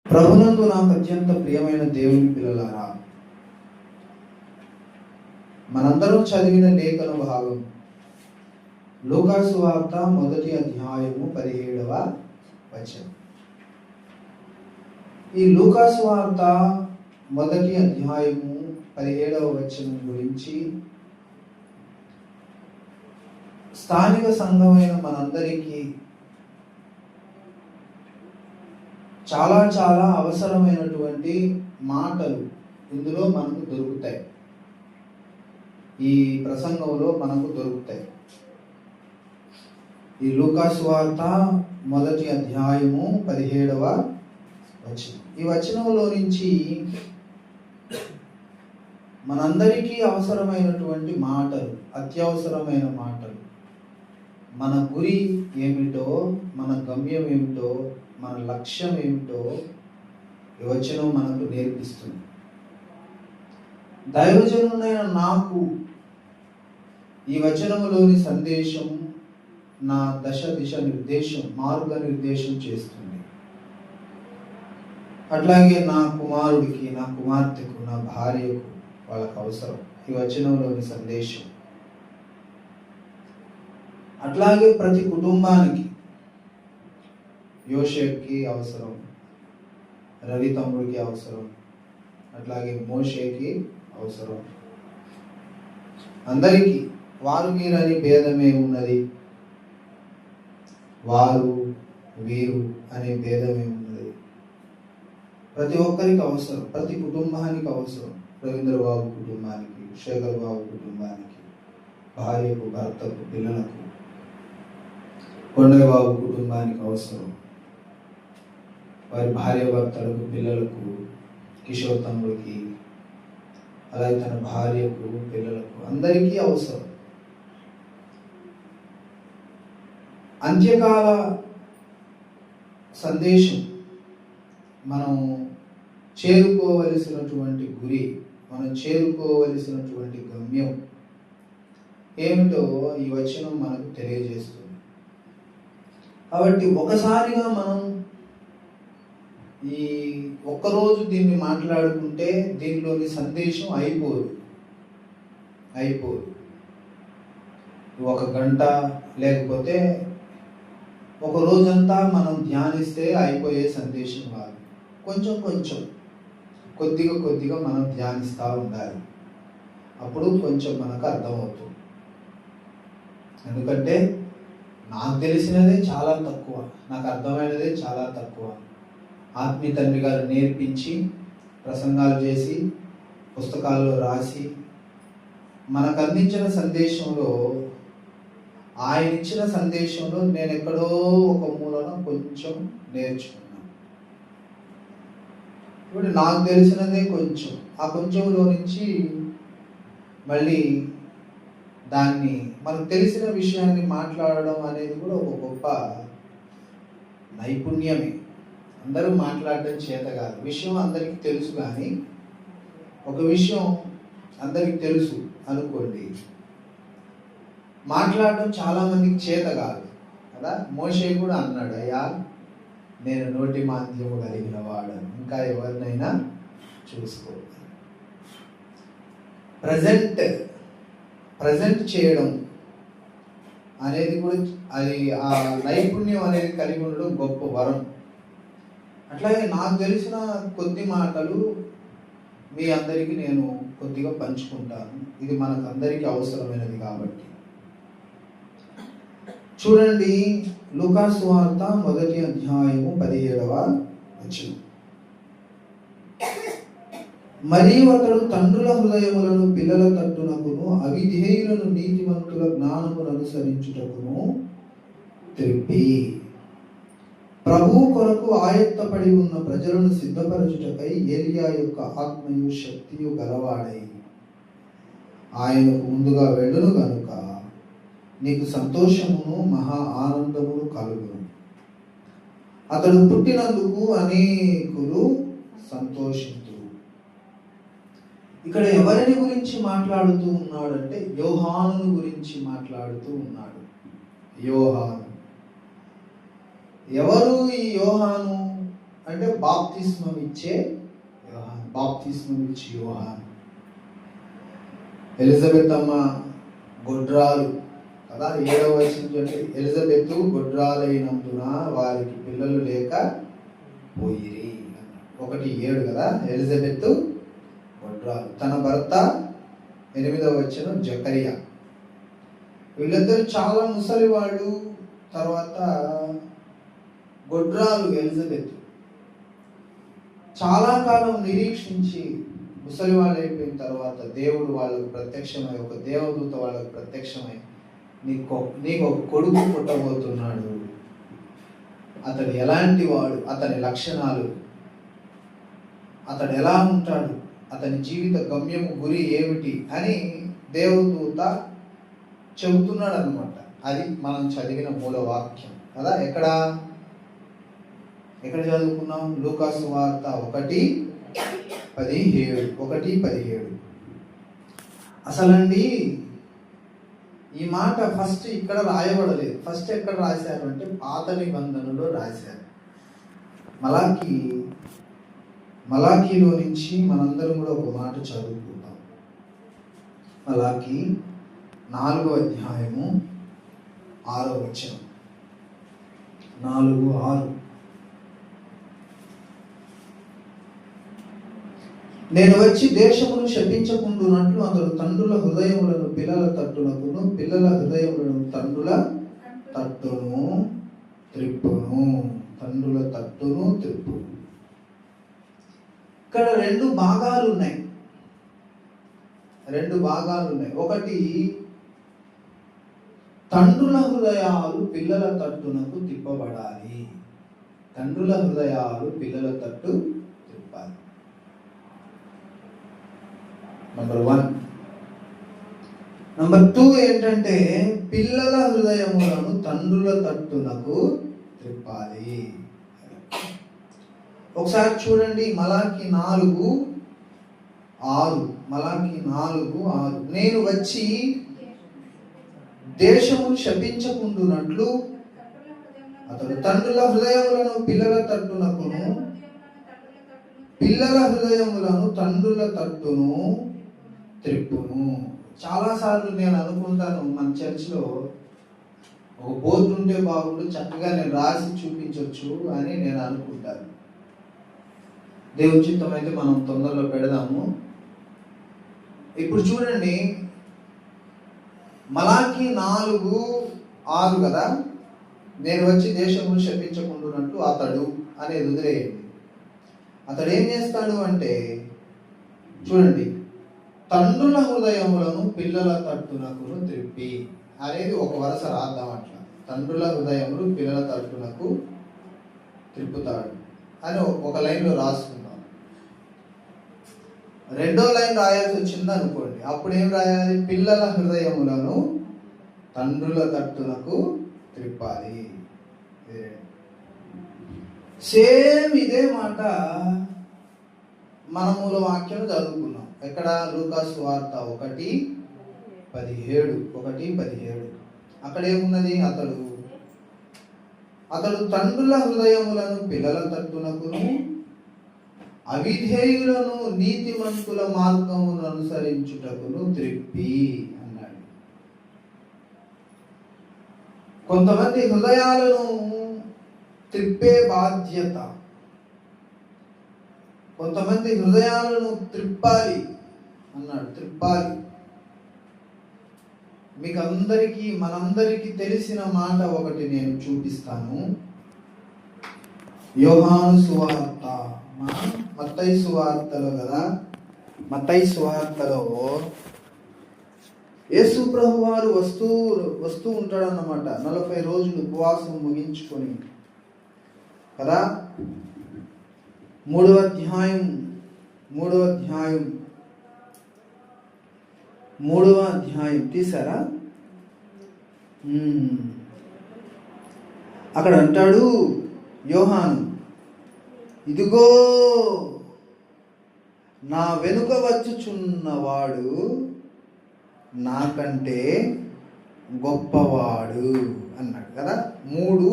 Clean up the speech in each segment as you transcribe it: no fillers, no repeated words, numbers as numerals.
ప్రభునందు నాకు అత్యంత ప్రియమైన దేవుని పిల్లలారా, మనందరం చదివిన లేఖన భాగం లూకా సువార్త 1వ అధ్యాయము 17వ వచనం. ఈ లూకా సువార్త 1వ అధ్యాయము 17వ వచనం గురించి స్థానిక సంఘమైన మనందరికీ చాలా చాలా అవసరమైనటువంటి మాటలు ఇందులో మనకు దొరుకుతాయి. ఈ ప్రసంగంలో మనకు దొరుకుతాయి. ఈ లూకా సువార్త 1వ అధ్యాయము 17వ వచనం. ఈ వచనంలో నుంచి మనందరికీ అవసరమైనటువంటి మాటలు, అత్యవసరమైన మాటలు, మన గురి ఏమిటో, మన గమ్యం ఏమిటో, మన లక్ష్యం ఏమిటో ఈ వచనం మనకు నేర్పిస్తుంది. దైవజనుడైన నాకు ఈ వచనములోని సందేశం నా దిశ నిర్దేశం, మార్గ నిర్దేశం చేస్తుంది. అట్లాగే నా కుమారుడికి, నా కుమార్తెకు, నా భార్యకు, వాళ్ళకు అవసరం ఈ వచనంలోని సందేశం. అట్లాగే ప్రతి కుటుంబానికి, యోషేపుకి అవసరం, రవి తమ్ముడికి అవసరం, అట్లాగే మోషేకి అవసరం. అందరికీ వారు వీరని భేదమే ఉన్నది, వారు వీరు అనే భేదమే ఉన్నది. ప్రతి ఒక్కరికి అవసరం, ప్రతి కుటుంబానికి అవసరం. రవీంద్ర బాబు కుటుంబానికి, శేఖర్ బాబు కుటుంబానికి, భార్యకు, భర్తకు, పిల్లలకు, కొండయ్య బాబు కుటుంబానికి అవసరం, వారి భార్య భర్తలకు, పిల్లలకు, కిషోర్ తమ్ముడికి, అలాగే తన భార్యకు, పిల్లలకు, అందరికీ అవసరం. అంత్యకాల సందేశం, మనం చేరుకోవలసినటువంటి గురి, మనం చేరుకోవలసినటువంటి గమ్యం ఏమిటో ఈ వచనం మనకు తెలియజేస్తుంది. కాబట్టి ఒకసారిగా మనం ఈ ఒక్కరోజు దీన్ని మాట్లాడుకుంటే దీనిలోని సందేశం అయిపోదు. ఒక గంట లేకపోతే ఒక రోజంతా మనం ధ్యానిస్తే అయిపోయే సందేశం కాదు. కొంచెం కొద్దిగా మనం ధ్యానిస్తూ ఉండాలి. అప్పుడు కొంచెం మనకు అర్థమవుతుంది. ఎందుకంటే నాకు తెలిసినదే చాలా తక్కువ, నాకు అర్థమైనదే చాలా తక్కువ. ఆత్మీయ తండ్రి గారు నేర్పించి, ప్రసంగాలు చేసి, పుస్తకాల్లో రాసి మనకు అందించిన సందేశంలో, ఆయన ఇచ్చిన సందేశంలో నేను ఎక్కడో ఒక మూలన కొంచెం నేర్చుకున్నాను. ఇప్పుడు నాకు తెలిసినదే కొంచెం, ఆ కొంచెంలో నుంచి మళ్ళీ దాన్ని, మనకు తెలిసిన విషయాన్ని మాట్లాడడం అనేది కూడా ఒక గొప్ప నైపుణ్యమే. అందరూ మాట్లాడడం చేత కాదు. విషయం అందరికీ తెలుసు, కానీ ఒక విషయం అందరికీ తెలుసు అనుకోండి, మాట్లాడడం చాలా మందికి చేత కాదు కదా. మోషే కూడా అన్నాడు, అయ్యా నేను నోటి మాంద్యము కలిగిన వాడను, ఇంకా ఎవరినైనా చూసుకో. ప్రజెంట్ చేయడం అనేది కూడా, అది ఆ నైపుణ్యం అనేది కలిగి ఉండడం గొప్ప వరం. అట్లాగే నాకు తెలిసిన కొద్ది మాటలు మీ అందరికీ నేను కొద్దిగా పంచుకుంటాను. ఇది మనకు అందరికీ అవసరమైనది కాబట్టి. చూడండి, లూకా సువార్త 1వ అధ్యాయము 17వ వచనం. మరియు అతడు తండ్రుల హృదయములను పిల్లల తట్టునకును, అవిధేయులను నీతిమంతుల జ్ఞానమును అనుసరించుటకును త్రిప్పి, ప్రభు కొరకు ఆయత్తపడి ఉన్న ప్రజలను సిద్ధపరచుటకై ఏలియా యొక్క ఆత్మయు శక్తియు గలవాడై ఆయనకు ముందుగా వెళ్ళును గనుక నీకు సంతోషమును మహా ఆనందమును కలుగును. అతడు పుట్టినందుకు అనేకులు సంతోషింతురు. ఇక్కడ ఎవరిని గురించి మాట్లాడుతూ ఉన్నాడంటే యోహాను గురించి మాట్లాడుతూ ఉన్నాడు. యోహాను ఎవరు? ఈ యోహాను అంటే బాప్తిస్మం ఇచ్చే యోహాను, బాప్తిస్మం ఇచ్చే యోహాను. ఎలిజబెత్ అమ్మ గొడ్రాలు కదా, 7వ వచనం, ఎలిజబెత్ గొడ్రాలైనందున వారికి పిల్లలు లేక పోయిరి. 1:7 కదా, ఎలిజబెత్ గొడ్రాలు. తన భర్త 8వ వచనం జకరియా. వీళ్ళిద్దరు చాలా ముసలి వాళ్ళు. తర్వాత గొడ్రాలు ఎలిజబెత్ చాలా కాలం నిరీక్షించి ముసలి వాళ్ళు అయిపోయిన తర్వాత దేవుడు వాళ్ళకు ప్రత్యక్షమై, ఒక దేవదూత వాళ్ళకు ప్రత్యక్షమై, నీకు ఒక కొడుకు పుట్టబోతున్నాడు, అతడు ఎలాంటి వాడు, అతని లక్షణాలు, అతడు ఎలా ఉంటాడు, అతని జీవిత గమ్యము గురి ఏమిటి అని దేవదూత చెబుతున్నాడు అనమాట. అది మనం చదివిన మూల వాక్యం కదా. ఎక్కడ చదువుకున్నాం? లూకాసు వార్త 1:17. అసలండి ఈ మాట ఫస్ట్ ఇక్కడ రాయబడలేదు. ఫస్ట్ ఎక్కడ రాశారు అంటే పాత నిబంధనలో రాశారు. మలాకీలో నుంచి మనందరం కూడా ఒక మాట చదువుకుందాం. మలాకీ 4వ అధ్యాయము 6వ వచనం. 4:6. నేను వచ్చి దేశమును శపించకుండునట్లు అతడు తండ్రుల హృదయములను పిల్లల తట్టునకును, పిల్లల హృదయములను తండ్రుల తట్టును త్రిప్పును. తండ్రుల తట్టును త్రిప్పును. ఇక్కడ 2 భాగాలు ఉన్నాయి. ఒకటి, తండ్రుల హృదయాలు పిల్లల తట్టునకు తిప్పబడాలి. తండ్రుల హృదయాలు పిల్లల తట్టు తిప్పాలి. నంబర్ 1. నంబర్ 2 ఏంటంటే పిల్లల హృదయములను తండ్రుల తట్టునకు తిప్పాలి. ఒకసారి చూడండి, మలాకీ 4:6. నేను వచ్చి దేశమును శపించకుండునట్లు అతడు తండ్రుల హృదయములను పిల్లల తట్టునకును, పిల్లల హృదయములను తండ్రుల తట్టును త్రిప్పును. చాలాసార్లు నేను అనుకుంటాను, మన చర్చిలో ఒక బోర్డు ఉంటే బాగుండు, చక్కగా నేను రాసి చూపించవచ్చు అని నేను అనుకుంటాను. దేవుని చిత్తం అయితే మనం తొందరలో పెడదాము. ఇప్పుడు చూడండి, మలాకీ 4:6 కదా, నేను వచ్చి దేశమును శపించకుండునట్లు అతడు అనేది వదిలేయండి. అతడు ఏం చేస్తాడు అంటే చూడండి, తండ్రుల హృదయములను పిల్లల తట్టునకు త్రిప్పి అనేది ఒక వరుస రాద్దాం. అట్లా తండ్రుల హృదయములు పిల్లల తట్టునకు త్రిప్పుతాడు అని ఒక లైన్లో రాసుకుందాం. 2వ లైన్ రాయాల్సి వచ్చింది అనుకోండి, అప్పుడు ఏం రాయాలి? పిల్లల హృదయములను తండ్రుల తట్టునకు త్రిప్పాలి. సేమ్ ఇదే మాట మన మూల వాక్యం చదువుకున్నాం. ఎక్కడ? లూకాసు వార్త 1:17. అక్కడ ఏమున్నది? అతడు తండ్రుల హృదయములను పిల్లల తట్టునకును, అవిధేయులను నీతిమంతుల మార్గమును అనుసరించుటకును త్రిప్పి అన్నాడు. కొంతమంది హృదయాలను త్రిప్పే బాధ్యత, కొంతమంది హృదయాలను త్రిప్పాలి అన్నాడు. త్రిప్పాలి. మీకు అందరికీ, మనందరికీ తెలిసిన మాట ఒకటి నేను చూపిస్తాను. యోహాను సువార్త, మత్తయి సువార్తలో కదా, మత్తయి సువార్తలో యేసు ప్రభు వారు వస్తూ ఉంటాడన్నమాట. 40 రోజులు ఉపవాసం ముగించుకొని కదా. 3వ అధ్యాయం తీసారా? అక్కడ అంటాడు యోహాను, ఇదిగో నా వెనుక వచ్చుచున్నవాడు నాకంటే గొప్పవాడు అన్నాడు కదా. 3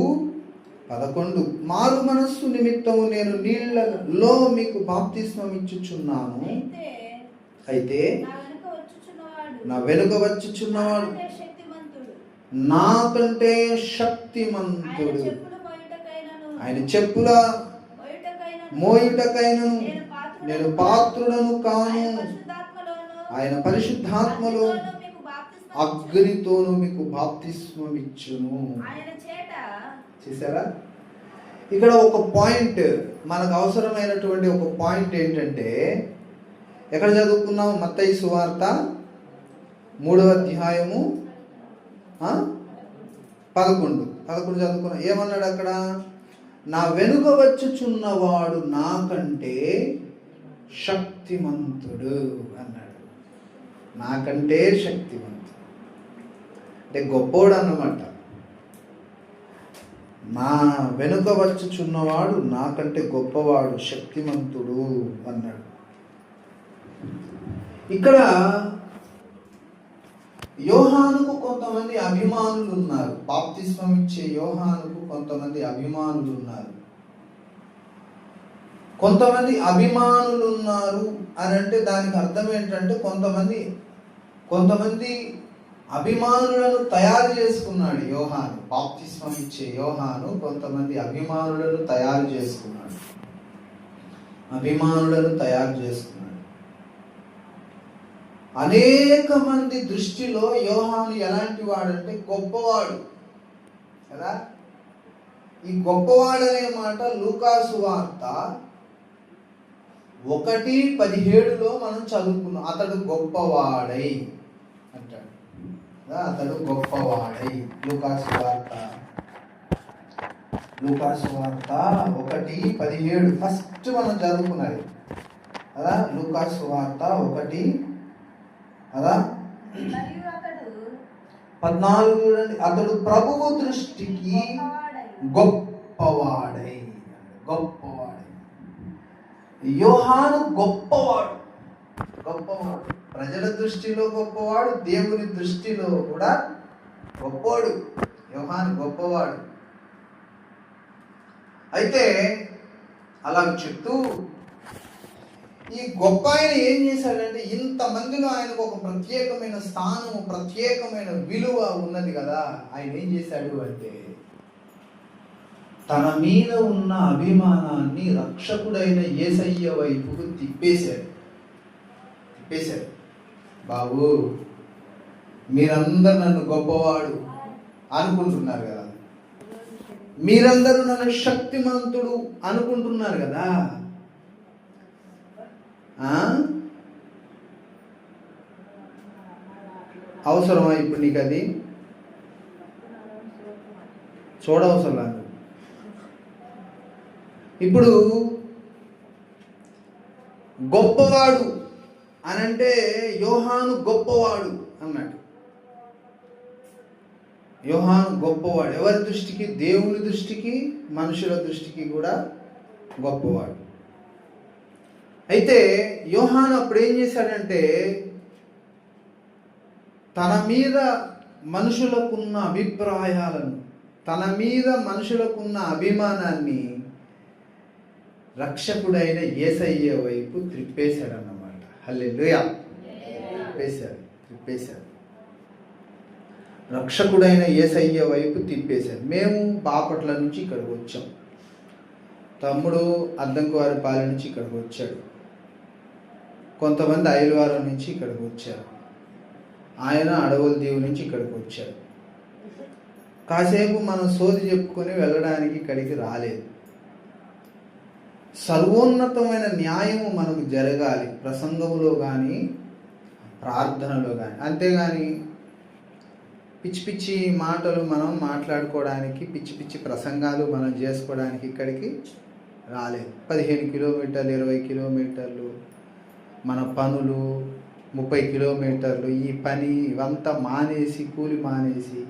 11 మారు మనస్సు నిమిత్తము నేను నీళ్లలో మీకు బాప్తిస్మం ఇచ్చుచున్నాను. అయితే నా వెనుక వచ్చుచున్నవాడు నాకంటే శక్తిమంతుడు. ఆయన చెప్పుల మోయుటకైనను నేను పాత్రుడను కాను. ఆయన పరిశుద్ధాత్మలో అగ్నితోను మీకు బాప్తిస్మం ఇచ్చును. చూసారా, ఇక్కడ ఒక పాయింట్, మనకు అవసరమైనటువంటి ఒక పాయింట్ ఏంటంటే, ఎక్కడ చదువుకున్నాం? మత్తయి సువార్త 3వ అధ్యాయము 11 చదువుకున్నాం. ఏమన్నాడు అక్కడ? నా వెనుక వచ్చుచున్నవాడు నాకంటే శక్తిమంతుడు అన్నాడు. నాకంటే శక్తిమంతుడు అంటే గొప్పోడు అన్నమాట. నా వెనుక వచ్చుచున్నవాడు నాకంటే గొప్పవాడు, శక్తిమంతుడు అన్నాడు. ఇక్కడ యోహానుకు కొంతమంది అభిమానులు ఉన్నారు. బాప్తిస్మం ఇచ్చే యోహానుకు కొంతమంది అభిమానులు ఉన్నారు. కొంతమంది అభిమానులు ఉన్నారు అని అంటే దానికి అర్థం ఏంటంటే, కొంతమంది అభిమానులను తయారు చేసుకున్నాడు యోహాను. బాప్తిస్మం ఇచ్చే యోహాను కొంతమంది అభిమానులను తయారు చేసుకున్నాడు. అనేక మంది దృష్టిలో యోహాను ఎలాంటి వాడంటే గొప్పవాడు కదా. ఈ గొప్పవాడు అనే మాట లూకాసు వార్త 1:17 మనం చదువుకున్నాం. అతడు గొప్పవాడై అంటాడు. అతడు గొప్పవాడై. లూకాసు వార్త 1:17 ఫస్ట్ మనం చదువుకున్నది కదా. లూకాసు వార్త 1 కదా 14 చూడండి. అతడు ప్రభువు దృష్టికి గొప్పవాడై. యోహాను గొప్పవాడు. ప్రజల దృష్టిలో గొప్పవాడు, దేవుని దృష్టిలో కూడా గొప్పవాడు. యోహాను గొప్పవాడు. అయితే అలా చెప్తూ ఈ గొప్ప ఆయన ఏం చేశాడంటే, ఇంతమందిలో ఆయనకు ఒక ప్రత్యేకమైన స్థానం, ప్రత్యేకమైన విలువ ఉన్నది కదా. ఆయన ఏం చేశాడు అంటే, తన మీద ఉన్న అభిమానాన్ని రక్షకుడైన యేసయ్య వైపుకు తిప్పేశాడు. బాబు, మీరందరూ నన్ను గొప్పవాడు అనుకుంటున్నారు కదా, మీరందరూ నన్ను శక్తిమంతుడు అనుకుంటున్నారు కదా. అవసరమా ఇప్పుడు నీకు అది? చూడవసరం లేదు. ఇప్పుడు గొప్పవాడు అనంటే యోహాను గొప్పవాడు అన్నాడు. యోహాను గొప్పవాడు. ఎవరి దృష్టికి? దేవుని దృష్టికి, మనుషుల దృష్టికి కూడా గొప్పవాడు. అయితే యోహాను అప్పుడు ఏం చేశాడంటే, తన మీద మనుషులకున్న అభిప్రాయాలను, తన మీద మనుషులకున్న అభిమానాన్ని రక్షకుడైన యేసయ్య వైపు త్రిప్పేశాడు అన్నమాట. హల్లెలూయా. త్రిప్పేశాడు. రక్షకుడైన యేసయ్య వైపు తిప్పేశాడు. మేము బాపట్ల నుంచి ఇక్కడికి వచ్చాం. తమ్ముడు అద్దంకువారిపాలెం నుంచి ఇక్కడికి వచ్చాడు. కొంతమంది ఐలవారం నుంచి ఇక్కడికి వచ్చారు. ఆయన అడవుల దీవు నుంచి ఇక్కడికి వచ్చారు. కాసేపు మనం సోది చెప్పుకొని వెళ్ళడానికి ఇక్కడికి రాలేదు. సర్వోన్నతమైన న్యాయము మనకు జరగాలి, ప్రసంగంలో కానీ ప్రార్థనలో కానీ. అంతేగాని పిచ్చి పిచ్చి మాటలు మనం మాట్లాడుకోవడానికి, పిచ్చి పిచ్చి ప్రసంగాలు మనం చేసుకోవడానికి ఇక్కడికి రాలేదు. 15 కిలోమీటర్లు, 20 కిలోమీటర్లు మన పనులు, 30 కిలోమీటర్లు, ఈ పని ఇవంతా మానేసి, కూలి మానేసి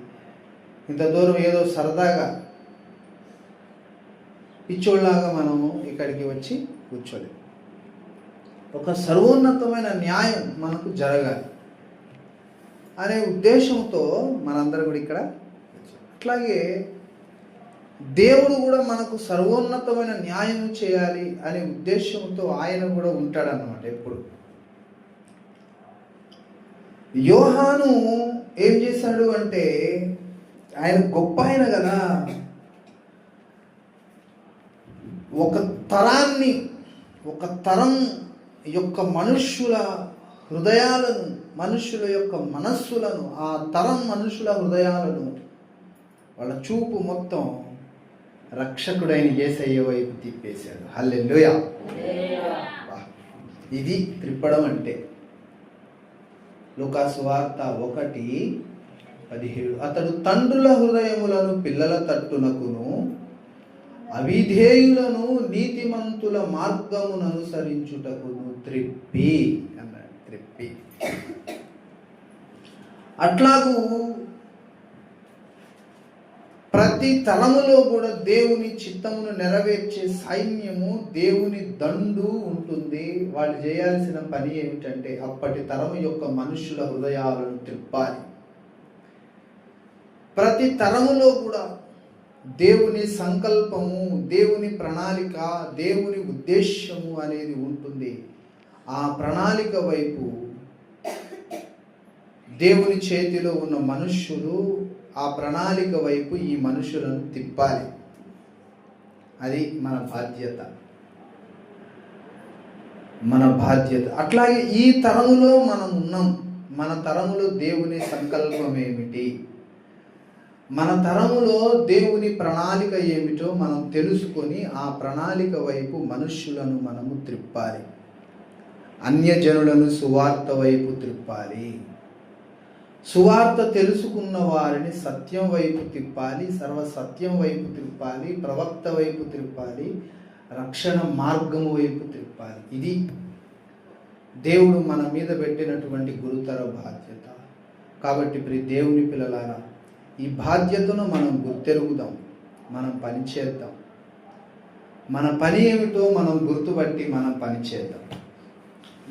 ఇంత దూరం ఏదో సరదాగా పిచ్చోళ్ళలాగా మనము ఇక్కడికి వచ్చి కూర్చోలేదు. ఒక సర్వోన్నతమైన న్యాయం మనకు జరగాలి అనే ఉద్దేశంతో మనందరూ కూడా ఇక్కడ. అట్లాగే దేవుడు కూడా మనకు సర్వోన్నతమైన న్యాయం చేయాలి అనే ఉద్దేశంతో ఆయన కూడా ఉంటాడన్నమాట ఎప్పుడు. యోహాను ఏం చేశాడు అంటే, ఆయన గొప్ప ఆయన కదా, ఒక తరం యొక్క మనుష్యుల హృదయాలను, మనుష్యుల యొక్క మనస్సులను, ఆ తరం మనుషుల హృదయాలను, వాళ్ళ చూపు మొత్తం రక్షకుడైన యేసయ్య వైపు తిప్పేశాడు. హల్లెలూయా. ఇది త్రిప్పడం అంటే. లూకా సువార్త 1:17 అతడు తండ్రుల హృదయములను పిల్లల తట్టునకును అవిధేయులను నీతిమంతుల మార్గమును అనుసరించుటకును త్రిప్పి అన్నాడు. త్రిప్పి. అట్లాగూ ప్రతి తరములో కూడా దేవుని చిత్తమును నెరవేర్చే సైన్యము, దేవుని దండు ఉంటుంది. వాళ్ళు చేయాల్సిన పని ఏమిటంటే అప్పటి తరము యొక్క మనుషుల హృదయాలను త్రిప్పాలి. ప్రతి తరములో కూడా దేవుని సంకల్పము, దేవుని ప్రణాళిక, దేవుని ఉద్దేశము అనేది ఉంటుంది. ఆ ప్రణాళిక వైపు దేవుని చేతిలో ఉన్న మనుష్యులు ఆ ప్రణాళిక వైపు ఈ మనుషులను తిప్పాలి. అది మన బాధ్యత. అట్లాగే ఈ తరములో మనం ఉన్నాం. మన తరములో దేవుని సంకల్పం ఏమిటి, మన తరములో దేవుని ప్రణాళిక ఏమిటో మనం తెలుసుకొని ఆ ప్రణాళిక వైపు మనుష్యులను మనము త్రిప్పాలి. అన్యజనులను సువార్త వైపు త్రిప్పాలి. సువార్త తెలుసుకున్న వారిని సత్యం వైపు తిప్పాలి, సర్వసత్యం వైపు తిప్పాలి, ప్రవక్త వైపు తిప్పాలి, రక్షణ మార్గము వైపు తిప్పాలి. ఇది దేవుడు మన మీద పెట్టినటువంటి గురుతర బాధ్యత. కాబట్టి ప్రియ దేవుని పిల్లలారా, ఈ బాధ్యతను మనం గుర్తెరుగుదాం, మనం పని చేద్దాం. మన పని ఏమిటో మనం గుర్తుపట్టి మనం పని చేద్దాం.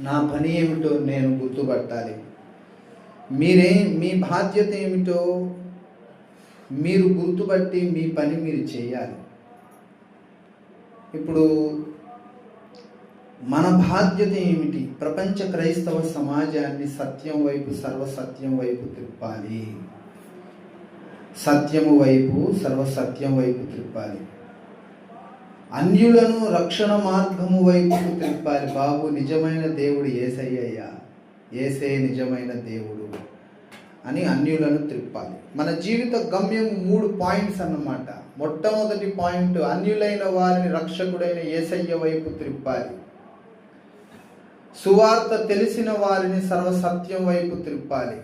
నా పని ఏమిటో నేను గుర్తుపట్టాలి. మీ బాధ్యత ఏమిటో మీరు గుర్తుపట్టి మీ పని మీరు చేయాలి. ఇప్పుడు మన బాధ్యత ఏమిటి? ప్రపంచ క్రైస్తవ సమాజాన్ని సత్యం వైపు, సర్వసత్యం వైపు త్రిప్పాలి. సత్యము వైపు, సర్వసత్యం వైపు త్రిప్పాలి. అన్యులను రక్షణ మార్గము వైపు త్రిప్పాలి. బాబు, నిజమైన దేవుడు యేసయ్య, యేసే నిజమైన దేవుడు అని అన్యులను త్రిప్పాలి. మన జీవిత గమ్యం 3 పాయింట్స్ అన్నమాట. మొట్టమొదటి పాయింట్, అన్యులైన వారిని రక్షకుడైన యేసయ్య వైపు త్రిప్పాలి. సువార్త తెలిసిన వారిని సర్వసత్యం వైపు త్రిప్పాలి.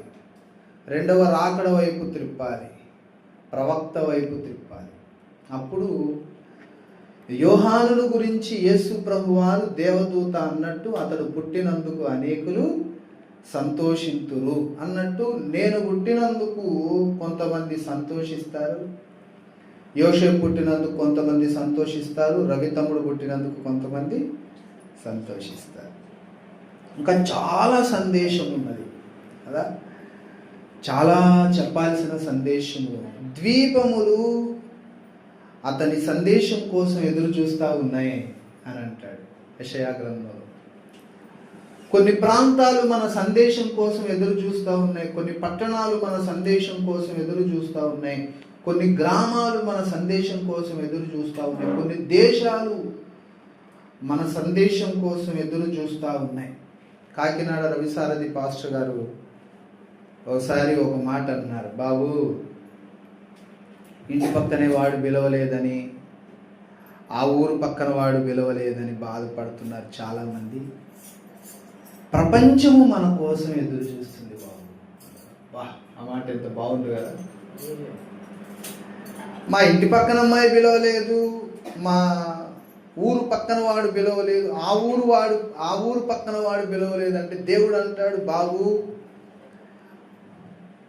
రెండవ రాకడ వైపు త్రిప్పాలి. ప్రవక్త వైపు త్రిప్పాలి. అప్పుడు యోహానును గురించి యేసు ప్రభువారు దేవదూత అన్నట్టు, అతడు పుట్టినందుకు అనేకులు సంతోషింతురు అన్నట్టు, నేను పుట్టినందుకు కొంతమంది సంతోషిస్తారు, యోసేపు పుట్టినందుకు కొంతమంది సంతోషిస్తారు, రవితమ్ముడు పుట్టినందుకు కొంతమంది సంతోషిస్తారు. ఇంకా చాలా సందేశం ఉన్నది కదా, చాలా చెప్పాల్సిన సందేశము. ద్వీపములు అతని సందేశం కోసం ఎదురు చూస్తూ ఉన్నాయి అని అంటాడు యెషయా గ్రంథంలో. కొన్ని ప్రాంతాలు మన సందేశం కోసం ఎదురు చూస్తూ ఉన్నాయి, కొన్ని పట్టణాలు మన సందేశం కోసం ఎదురు చూస్తూ ఉన్నాయి, కొన్ని గ్రామాలు మన సందేశం కోసం ఎదురు చూస్తూ ఉన్నాయి, కొన్ని దేశాలు మన సందేశం కోసం ఎదురు చూస్తూ ఉన్నాయి. కాకినాడ రవిసారథి పాస్టర్ గారు ఒకసారి ఒక మాట అన్నారు, బాబు ఇంటి పక్కనే వాడు పిలవలేదని, ఆ ఊరు పక్కన వాడు పిలవలేదని బాధపడుతున్నారు చాలామంది. ప్రపంచము మన కోసం ఎదురు చూస్తుంది బాబు. వా, ఆ మాట ఎంత బాగుంది కదా. మా ఇంటి పక్కన అమ్మాయి పిలవలేదు, మా ఊరు పక్కన వాడు పిలవలేదు, ఆ ఊరు పక్కన వాడు పిలవలేదు అంటే దేవుడు అంటాడు, బాబు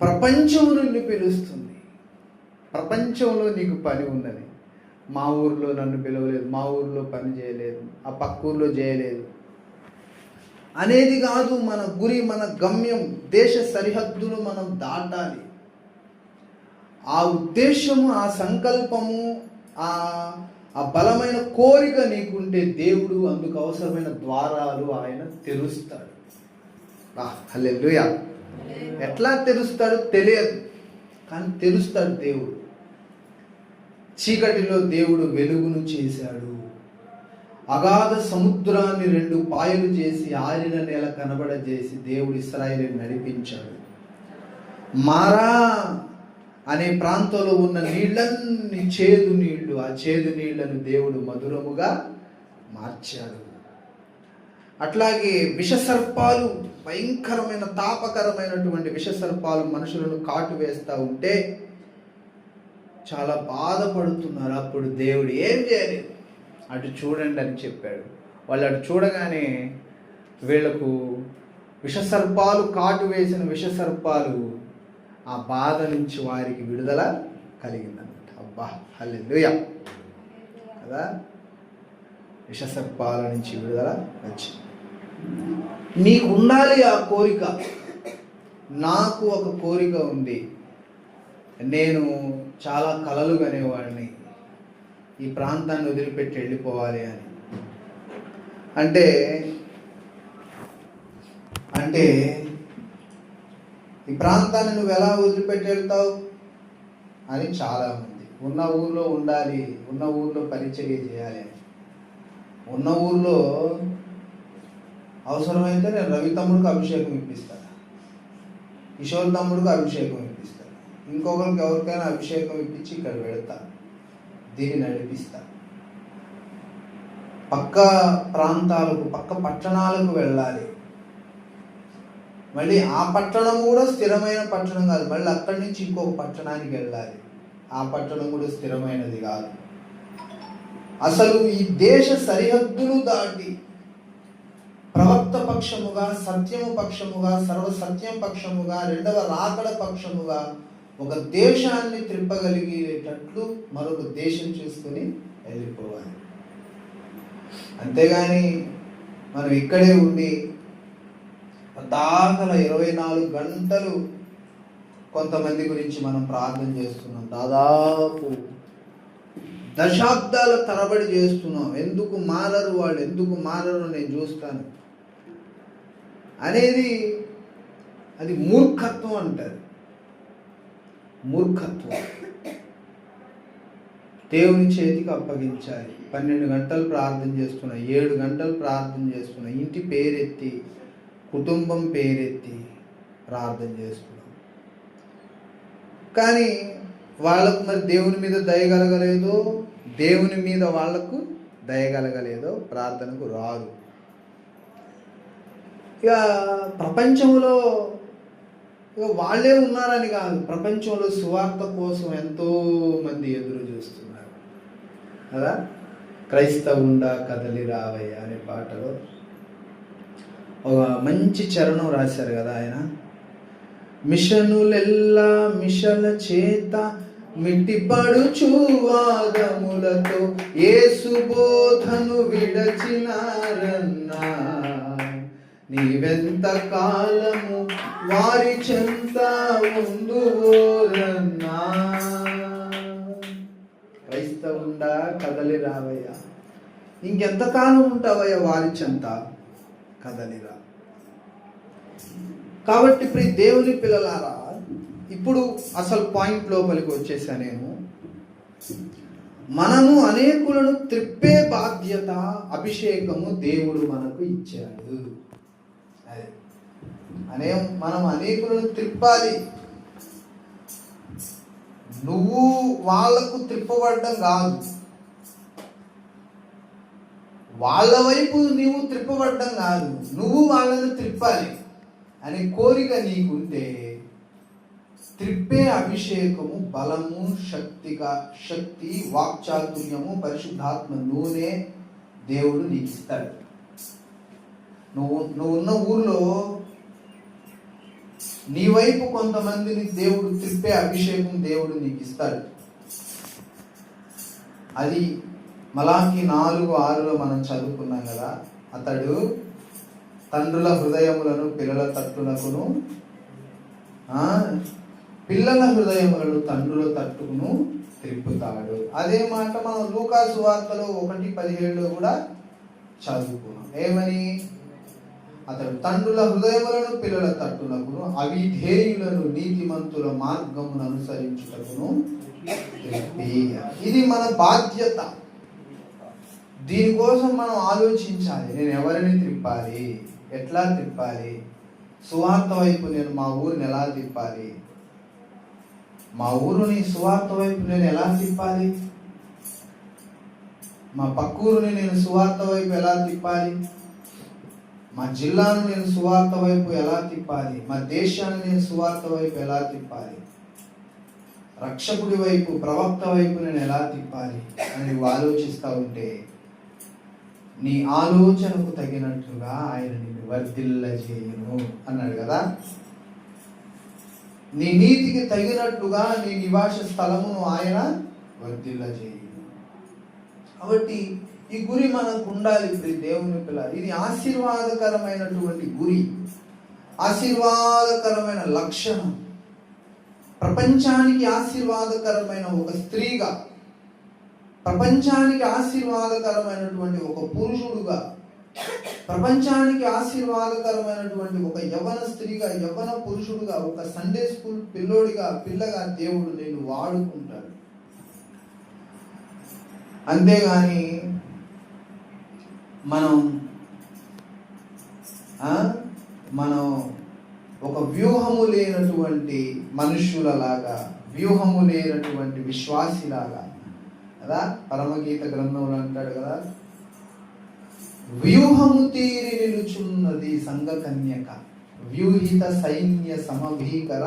ప్రపంచం నుండి పిలుస్తుంది, ప్రపంచంలో నీకు పని ఉన్నది. మా ఊరిలో నన్ను పిలవలేదు, మా ఊరిలో పని చేయలేదు, ఆ పక్క ఊరిలో చేయలేదు అనేది కాదు మన గురి, మన గమ్యం. దేశ సరిహద్దులు మనం దాటాలి. ఆ ఉద్దేశము, ఆ సంకల్పము, ఆ ఆ బలమైన కోరిక నీకుంటే దేవుడు అందుకు అవసరమైన ద్వారాలు ఆయన తెరుస్తాడు. హల్లెలూయా. ఎట్లా తెరుస్తాడో తెలియదు, కానీ తెరుస్తాడు దేవుడు. చీకటిలో దేవుడు వెలుగును చేశాడు. అగాధ సముద్రాన్ని 2 పాయలు చేసి ఆరిన నేల కనబడజేసి దేవుడు ఇశ్రాయేలును నడిపించాడు. మారా అనే ప్రాంతంలో ఉన్న నీళ్ళన్ని చేదు నీళ్లు, ఆ చేదు నీళ్లను దేవుడు మధురముగా మార్చాడు. అట్లాగే విషసర్పాలు, భయంకరమైన తాపకరమైనటువంటి విషసర్పాలు మనుషులను కాటు వేస్తూ ఉంటే చాలా బాధపడుతున్నారు. అప్పుడు దేవుడు ఏం చేయలేదు, అటు చూడండి అని చెప్పాడు. వాళ్ళు అటు చూడగానే వీళ్లకు విషసర్పాలు, కాటు వేసిన విషసర్పాలు, ఆ బాధ నుంచి వారికి విడుదల కలిగిందన్నమాట. అబ్బా హల్లెలూయా కదా. విషసర్పాల నుంచి విడుదల వచ్చింది. నీకు ఉండాలి ఆ కోరిక. నాకు ఒక కోరిక ఉంది. నేను చాలా కలలు కనేవాడిని, ఈ ప్రాంతాన్ని వదిలిపెట్టి వెళ్ళిపోవాలి అని. అంటే ఈ ప్రాంతాన్ని నువ్వు ఎలా వదిలిపెట్టి వెళ్తావు అని చాలామంది. ఉన్న ఊర్లో ఉండాలి, ఉన్న ఊర్లో పరిచర్య చేయాలి, ఉన్న ఊర్లో అవసరమైతే నేను రవి తమ్ముడికి అభిషేకం ఇప్పిస్తాను, కిషోర్ తమ్ముడికి అభిషేకం ఇప్పిస్తాను, ఇంకొకరికి ఎవరికైనా అభిషేకం ఇప్పించి ఇక్కడ పెడతాను, దీన్ని నడిపిస్తాను. పక్క ప్రాంతాలకు, పక్క పట్టణాలకు వెళ్ళాలి. మళ్ళీ ఆ పట్టణం కూడా స్థిరమైన పట్టణం కాదు, మళ్ళీ అక్కడి నుంచి ఇంకొక పట్టణానికి వెళ్ళాలి, ఆ పట్టణం కూడా స్థిరమైనది కాదు. అసలు ఈ దేశ సరిహద్దులు దాటి ప్రవక్త పక్షముగా, సత్యము పక్షముగా, సర్వసత్యం పక్షముగా, 2వ రాకడ పక్షముగా ఒక దేశాన్ని త్రిప్పగలిగేటట్లు మరొక దేశం చూసుకొని వెళ్ళిపోవాలి. అంతేగాని మనం ఇక్కడే ఉండి దాఖల 24 గంటలు కొంతమంది గురించి మనం ప్రార్థన చేస్తున్నాం, దాదాపు దశాబ్దాల తరబడి చేస్తున్నాం. ఎందుకు మారరు వాళ్ళు, ఎందుకు మారరు నేను చూస్తాను అనేది, అది మూర్ఖత్వం అంటారు. మూర్ఖత్వం. దేవుని చేతికి అప్పగించాలి. 12 గంటలు ప్రార్థన చేస్తున్నా, 7 గంటలు ప్రార్థన చేస్తున్నా, ఇంటి పేరెత్తి, కుటుంబం పేరెత్తి ప్రార్థన చేస్తున్నాం. కానీ వాళ్ళకు మరి దేవుని మీద దయగలగలేదో, దేవుని మీద వాళ్లకు దయగలగలేదో ప్రార్థనకు రాదు. ఇక ప్రపంచంలో ఇక వాళ్ళే ఉన్నారని కాదు, ప్రపంచంలో సువార్త కోసం ఎంతో మంది ఎదురు చూస్తున్నారు కదా. క్రైస్తవుండా కదలి రావయ్య అనే పాటలో ఒక మంచి చరణం రాశారు కదా ఆయన. మిషనులెల్లా మిషల చేత మిట్టిపడుచు వాదములతో యేసు బోధను విడచినారన్నా, నీవెంత కాలము వారి చెంత ఉందువోరన్నా. క్రైస్తవుండా కదలి రావయ్యా, ఇంకెంతకాలం ఉంటావయ్యా వారి చెంత, కదలిరా. కాబట్టి ఇప్పుడు దేవుని పిల్లలారా, ఇప్పుడు అసలు పాయింట్ లోపలికి వచ్చేసా నేను. మనము అనేకులను త్రిప్పే బాధ్యత, అభిషేకము దేవుడు మనకు ఇచ్చాడు. అదే మనం అనేకులను త్రిప్పాలి. నువ్వు వాళ్లకు త్రిప్పబడడం కాదు, వాళ్ళ వైపు నీవు త్రిప్పబడడం కాదు, నువ్వు వాళ్ళను త్రిప్పాలి అనే కోరిక నీకుంటే త్రిప్పే అభిషేకము, బలము, శక్తి, వాక్చాతుర్యము, పరిశుద్ధాత్మ నూనె దేవుడు నీకు ఇస్తాడు. నువ్వు ఉన్న ఊర్లో నీ వైపు కొంతమందిని దేవుడు త్రిప్పే అభిషేకం దేవుడు నీకు ఇస్తాడు. అది మలాకి 4:6 మనం చదువుకున్నాం కదా. అతడు తండ్రుల హృదయములను పిల్లల తట్టులకును పిల్లల హృదయములను తండ్రుల తట్టుకును త్రిప్పుతాడు. అదే మాట మనం లూకా సువార్తలో 1:17 కూడా చదువుకున్నాం. ఏమని? అతడు తండ్రుల హృదయములను పిల్లల తట్టునకును అవిధేయులను నీతిమంతుల మార్గమును అనుసరించుటకును త్రిప్పి. ఇది మన బాధ్యత. దీనికోసం మనం ఆలోచించాలి. నేను ఎవరిని త్రిప్పాలి, ఎట్లా త్రిప్పాలి, సువార్త వైపు నేను మా ఊరిని ఎలా తిప్పాలి, మా ఊరుని సువార్త వైపు నేను ఎలా తిప్పాలి, మా పక్క ఊరిని నేను సువార్త వైపు ఎలా తిప్పాలి, మా జిల్లాను నేను సువార్త వైపు ఎలా తిప్పాలి, మా దేశాన్ని నేను సువార్త వైపు ఎలా తిప్పాలి, రక్షకుడి వైపు, ప్రవక్త వైపు నేను ఎలా తిప్పాలి అని నువ్వు ఆలోచిస్తూ ఉంటే నీ ఆలోచనకు తగినట్లుగా ఆయన నిన్ను వర్ధిల్లజేయును అన్నాడు కదా. నీ నీతికి తగినట్లుగా నీ నివాస స్థలమును ఆయన వర్ధిల్లజేయును. కాబట్టి ఈ గురి మనకు ఉండాలి. ఇప్పుడు దేవుని పిల్లలు, ఇది ఆశీర్వాదకరమైనటువంటి గురి, ఆశీర్వాదకరమైన లక్షణం. ప్రపంచానికి ఆశీర్వాదకరమైన ఒక స్త్రీగా, ప్రపంచానికి ఆశీర్వాదకరమైనటువంటి ఒక పురుషుడుగా, ప్రపంచానికి ఆశీర్వాదకరమైనటువంటి ఒక యవ్వన స్త్రీగా, యవ్వన పురుషుడుగా, ఒక సండే స్కూల్ పిల్లగా దేవుడు నేను వాడుకుంటాడు. అంతేగాని మనం ఒక వ్యూహము లేనటువంటి మనుష్యులలాగా, వ్యూహము లేనటువంటి విశ్వాసిలాగా కదా. పరమగీత గ్రంథంలో అంటాడు కదా, వ్యూహము తీరి నిలుచున్నది సంఘ కన్యక, వ్యూహిత సైన్య సమభీకర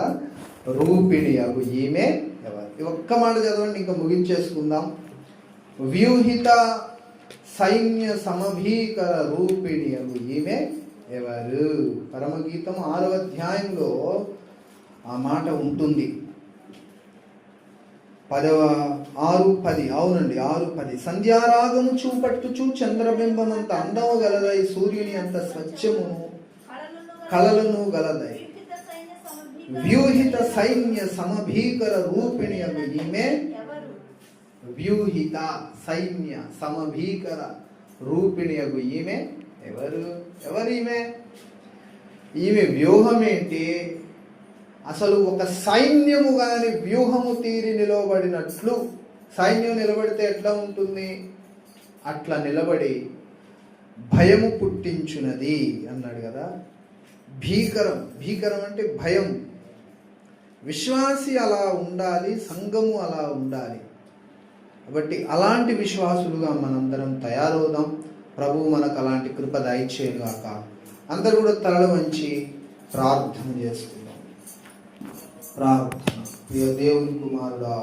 రూపిణి అగు ఈమె ఎవరు. ఈ ఒక్క మాట చదవండి, ఇంకా ముగించేసుకుందాం. వ్యూహిత సైన్య సమభీకర రూపిణి అగు ఈమె ఎవరు. పరమగీతం 6వ అధ్యాయంలో ఆ మాట ఉంటుంది. 6:10 అవునండి, 6:10 సంధ్యారాగము చూపట్టుచు చంద్రబింబమంత అందము గలదై, సూర్యుని అంత స్వచ్ఛమును కళలను గలదై, వ్యూహిత సైన్య సమభీకర రూపిణి అగు ఈమె. వ్యూహిత సైన్య సమభీకర రూపిణి అగు ఈమె ఎవరు. ఈమె వ్యూహం ఏంటి? అసలు ఒక సైన్యము గాని వ్యూహము తీరి నిలబడినట్లు, సైన్యం నిలబడితే ఎట్లా ఉంటుంది, అట్లా నిలబడి భయము పుట్టించున్నది అన్నాడు కదా. భీకరం అంటే భయం. విశ్వాసి అలా ఉండాలి, సంఘము అలా ఉండాలి. కాబట్టి అలాంటి విశ్వాసులుగా మనందరం తయారవుదాం. ప్రభువు మనకు అలాంటి కృప దయచేయుగాక. అందరూ కూడా తలలు వంచి ప్రార్థన చేసుకుందాం. ప్రార్థన. ప్రియ దేవుని కుమారుడా,